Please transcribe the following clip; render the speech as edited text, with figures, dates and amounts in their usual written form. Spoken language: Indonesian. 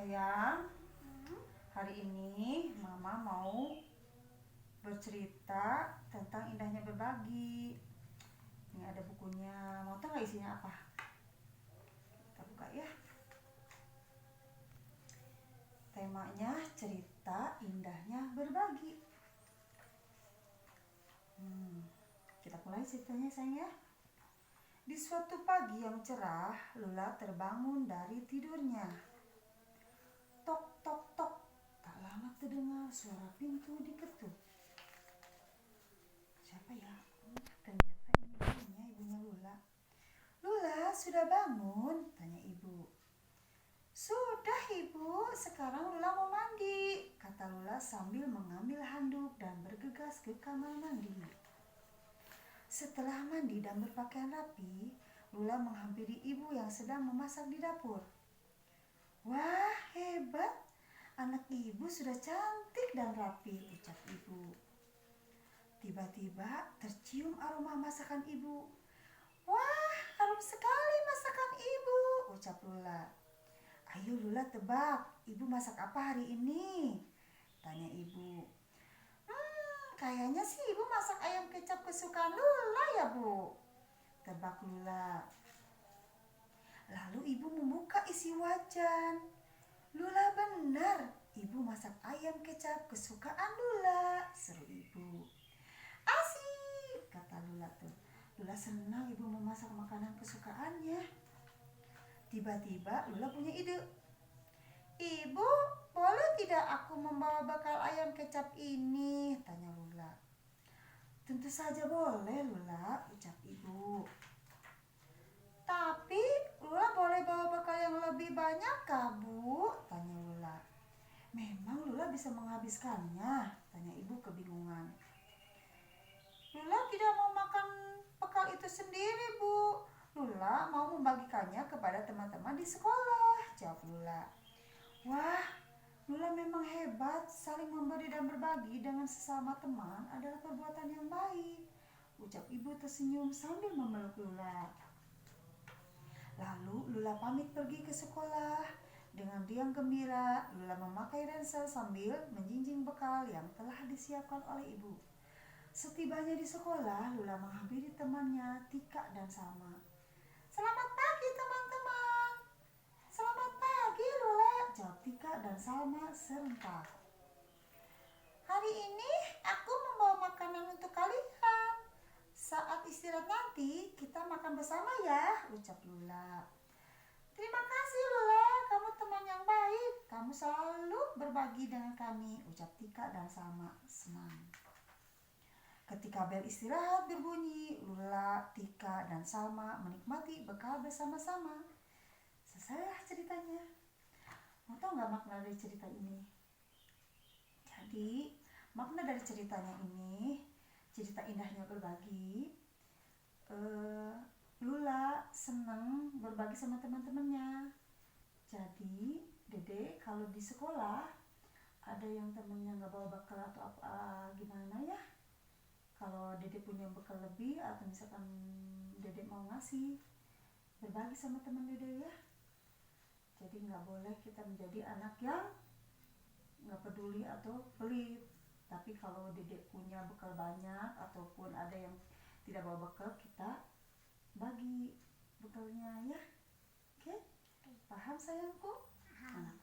Sayang, hari ini Mama mau bercerita tentang indahnya berbagi. Ini ada bukunya, mau tahu nggak isinya apa? Kita buka ya. Temanya cerita indahnya berbagi. Kita mulai ceritanya sayang ya. Di suatu pagi yang cerah, Lula terbangun dari tidurnya. Tok, tok, tok. Tak lama terdengar suara pintu diketuk. Siapa ya? Ternyata ini ibunya Lula. Lula, sudah bangun? Tanya ibu. Sudah ibu, sekarang Lula mau mandi, kata Lula sambil mengambil handuk dan bergegas ke kamar mandi. Setelah mandi dan berpakaian rapi, Lula menghampiri ibu yang sedang memasak di dapur. Wah, hebat! Anak ibu sudah cantik dan rapi, ucap ibu. Tiba-tiba tercium aroma masakan ibu. Wah, harum sekali masakan ibu, ucap Lula. Ayo Lula tebak, ibu masak apa hari ini? Tanya ibu. Kayaknya sih ibu masak ayam kecap kesukaan Lula ya bu, tebak Lula. Lalu ibu membuka isi wajan. Lula benar, ibu masak ayam kecap kesukaan Lula, seru ibu. Asik, kata Lula tuh. Lula senang ibu memasak makanan kesukaannya. Tiba-tiba Lula punya ide. Ibu, boleh tidak aku membawa bekal ayam kecap ini? Tanya Lula. Tentu saja boleh Lula, ucap ibu. Tapi Lula boleh bawa bekal yang lebih banyak kah bu? Tanya Lula. Memang Lula bisa menghabiskannya? Tanya ibu kebingungan. Lula tidak mau makan bekal itu sendiri bu. Lula mau membagikannya kepada teman-teman di sekolah, jawab Lula. Wah, Lula memang hebat, saling memberi dan berbagi dengan sesama teman adalah perbuatan yang baik, ucap ibu tersenyum sambil memeluk Lula. Lalu Lula pamit pergi ke sekolah. Dengan riang gembira, Lula memakai ransel sambil menjinjing bekal yang telah disiapkan oleh ibu. Setibanya di sekolah, Lula menghampiri temannya Tika dan Salma. Selamat pagi teman-teman. Selamat pagi Lula, jawab Tika dan Salma serentak. Hari ini aku membawa makanan untuk kalian. Saat istirahat nanti kita makan bersama ya, ucap Lula. Terima kasih Lula, kamu teman yang baik. Kamu selalu berbagi dengan kami, ucap Tika dan Salma senang. Ketika bel istirahat berbunyi, Lula, Tika, dan Salma menikmati bekal bersama-sama. Selesai ceritanya. Mau tahu nggak makna dari cerita ini? Jadi, makna dari ceritanya ini, cerita indahnya berbagi. Lula senang berbagi sama teman-temannya. Jadi, Dede kalau di sekolah ada yang temennya nggak bawa bekal atau apa gimana ya? Kalau Dede punya bekal lebih atau misalkan Dede mau ngasih, berbagi sama teman Dede ya. Jadi nggak boleh kita menjadi anak yang nggak peduli atau pelit. Tapi kalau Dede punya bekal banyak ataupun ada yang tidak bawa bekal, kita bagi bekalnya ya. Oke? Paham sayangku? Paham.